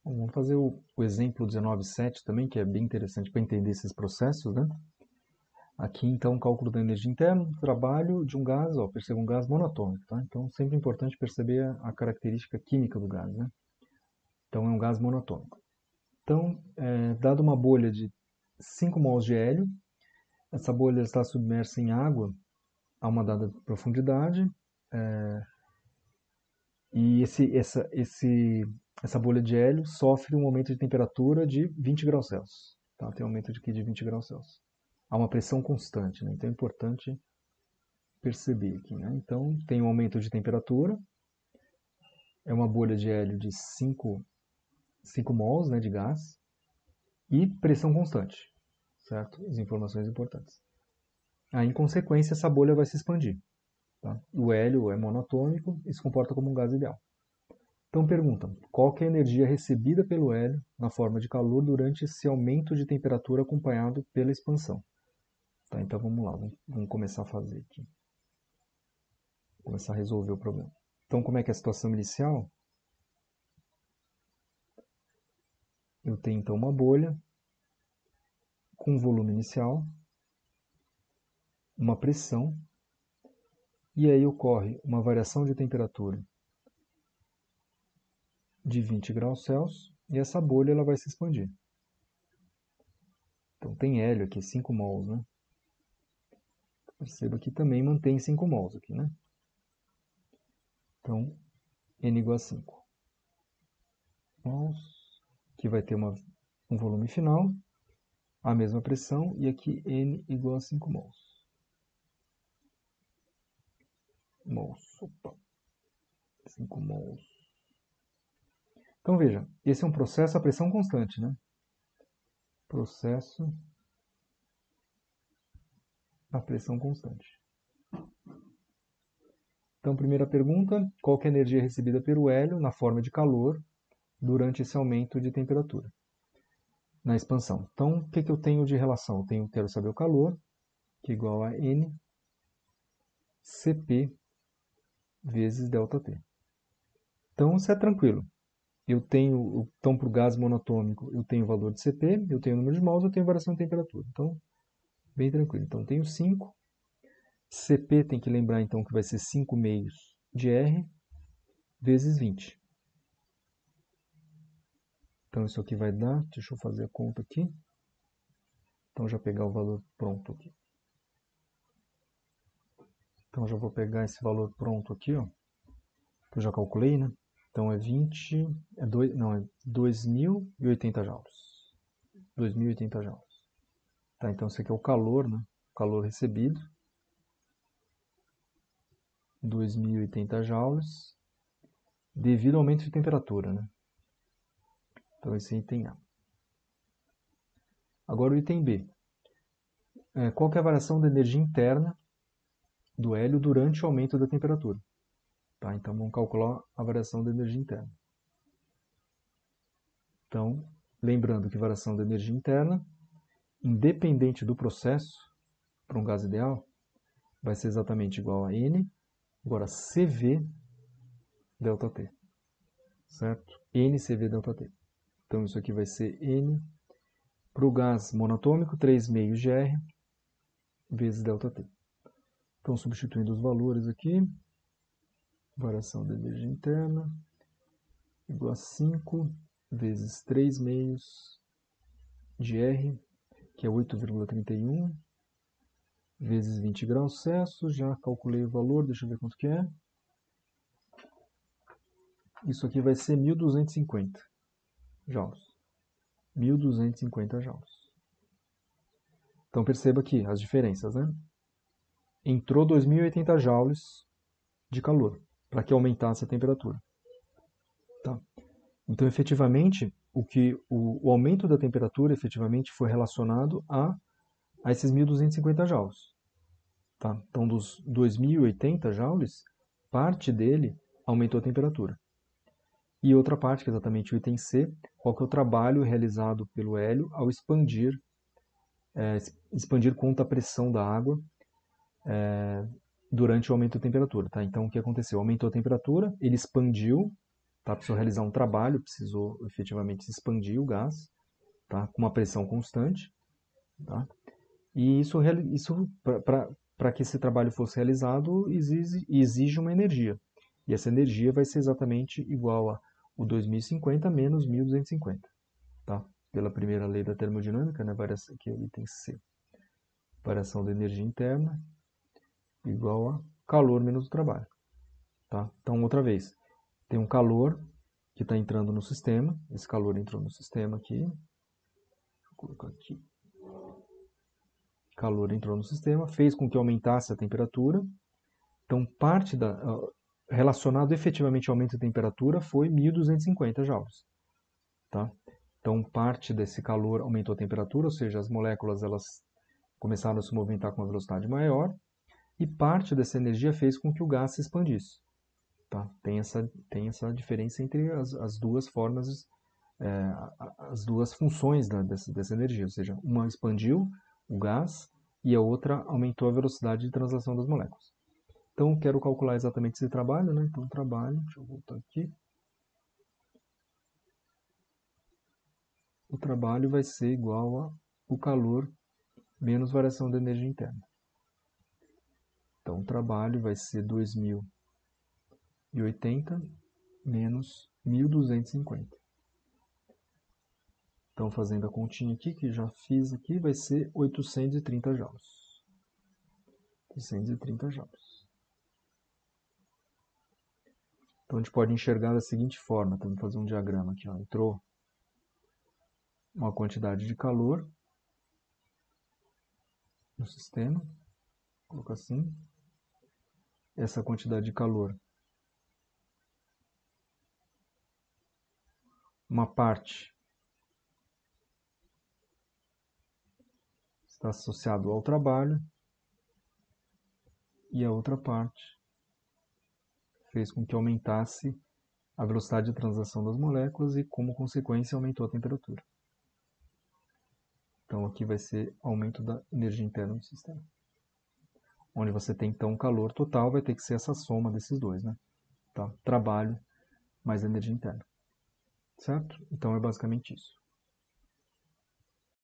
Bom, vamos fazer o exemplo 19.7 também, que é bem interessante para entender esses processos, né? Aqui, então, cálculo da energia interna, trabalho de um gás, ó, perceba um gás monatômico, tá? Então, sempre é importante perceber a característica química do gás, né? Então, é um gás monatômico. Então, dado uma bolha de 5 mols de hélio, essa bolha está submersa em água a uma dada profundidade, e essa bolha de hélio sofre um aumento de temperatura de 20 graus Celsius. Tá? Tem um aumento aqui de 20 graus Celsius. Há uma pressão constante, né? Então é importante perceber aqui. Né? Então tem um aumento de temperatura, é uma bolha de hélio de 5 mols, né, de gás, e pressão constante, certo? As informações importantes. Aí, em consequência, essa bolha vai se expandir. Tá? O hélio é monatômico e se comporta como um gás ideal. Então pergunta, qual que é a energia recebida pelo hélio na forma de calor durante esse aumento de temperatura acompanhado pela expansão? Tá, então vamos lá, vamos começar a fazer aqui. Começar a resolver o problema. Então como é que é a situação inicial? Eu tenho então uma bolha com volume inicial, uma pressão, e aí ocorre uma variação de temperatura de 20 graus Celsius e essa bolha ela vai se expandir. Então tem hélio aqui, 5 mols, né? Perceba que também mantém 5 mols aqui, né? Então, N igual a 5 mols, que vai ter um volume final, a mesma pressão, e aqui N igual a 5 mols. Opa, 5 mols. Então veja, esse é um processo a pressão constante, né? Processo a pressão constante. Então, primeira pergunta, qual que é a energia recebida pelo hélio na forma de calor durante esse aumento de temperatura? Na expansão. Então, o que eu tenho de relação? Quero saber o calor, que é igual a N Cp vezes ΔT. Então, isso é tranquilo. Então, para o gás monatômico, eu tenho o valor de Cp, eu tenho o número de mols, eu tenho variação de temperatura. Então, bem tranquilo. Então, tenho 5. Cp tem que lembrar, então, que vai ser 5 meios de R vezes 20. Então, isso aqui vai dar, deixa eu fazer a conta aqui. Então, já pegar o valor pronto aqui. Então, já vou pegar esse valor pronto aqui, ó, que eu já calculei, né? Então, é 20, é 2.080 joules. 2.080 joules. Tá, então, esse aqui é o calor, né? O calor recebido. 2.080 joules devido ao aumento de temperatura, né? Então, esse é item A. Agora, o item B. Qual que é a variação da energia interna do hélio durante o aumento da temperatura? Tá, então, vamos calcular a variação da energia interna. Então, lembrando que variação da energia interna, independente do processo, para um gás ideal, vai ser exatamente igual a N, agora CV ΔT, certo? NCV ΔT. Então, isso aqui vai ser N para o gás monatômico, 3 meios de R vezes ΔT. Então, substituindo os valores aqui, variação da energia interna igual a 5 vezes 3 meios de R, que é 8,31, vezes 20 graus Celsius. Já calculei o valor, deixa eu ver quanto que é. Isso aqui vai ser 1.250 joules. 1.250 joules. Então perceba aqui as diferenças, né? Entrou 2.080 joules de calor para que aumentasse a temperatura. Tá? Então, efetivamente, o aumento da temperatura efetivamente foi relacionado a esses 1.250 joules. Tá? Então, dos 2.080 joules, parte dele aumentou a temperatura. E outra parte, que é exatamente o item C, qual que é o trabalho realizado pelo hélio ao expandir contra a pressão da água durante o aumento da temperatura. Tá? Então, o que aconteceu? Aumentou a temperatura, ele expandiu Tá? Precisou realizar um trabalho, precisou efetivamente expandir o gás, tá? Com uma pressão constante. Tá? E isso para que esse trabalho fosse realizado, exige uma energia. E essa energia vai ser exatamente igual a o 2050 menos 1250. Tá? Pela primeira lei da termodinâmica, né? Variação, aqui é o item C. Variação da energia interna igual a calor menos o trabalho. Tá? Então, outra vez, tem um calor que está entrando no sistema. Esse calor entrou no sistema aqui. Vou colocar aqui. Calor entrou no sistema, fez com que aumentasse a temperatura. Então, relacionado efetivamente ao aumento da temperatura foi 1250 joules. Tá? Então, parte desse calor aumentou a temperatura, ou seja, as moléculas elas começaram a se movimentar com uma velocidade maior, e parte dessa energia fez com que o gás se expandisse. Tá? Tem essa diferença entre as duas formas, as duas funções dessa energia, ou seja, uma expandiu o gás e a outra aumentou a velocidade de translação das moléculas. Então, quero calcular exatamente esse trabalho, né? Então, trabalho, deixa eu voltar aqui. O trabalho vai ser igual a o calor menos variação da energia interna. Então, o trabalho vai ser 2080 menos 1250. Então, fazendo a continha aqui, que já fiz aqui, vai ser 830 joules. 830 joules. Então, a gente pode enxergar da seguinte forma. Vamos fazer um diagrama aqui. Ó. Entrou uma quantidade de calor no sistema. Vou colocar assim. Essa quantidade de calor, uma parte está associado ao trabalho e a outra parte fez com que aumentasse a velocidade de transação das moléculas e, como consequência, aumentou a temperatura. Então, aqui vai ser aumento da energia interna do sistema. Onde você tem, então, calor total, vai ter que ser essa soma desses dois, né? Tá? Trabalho mais energia interna. Certo? Então, é basicamente isso.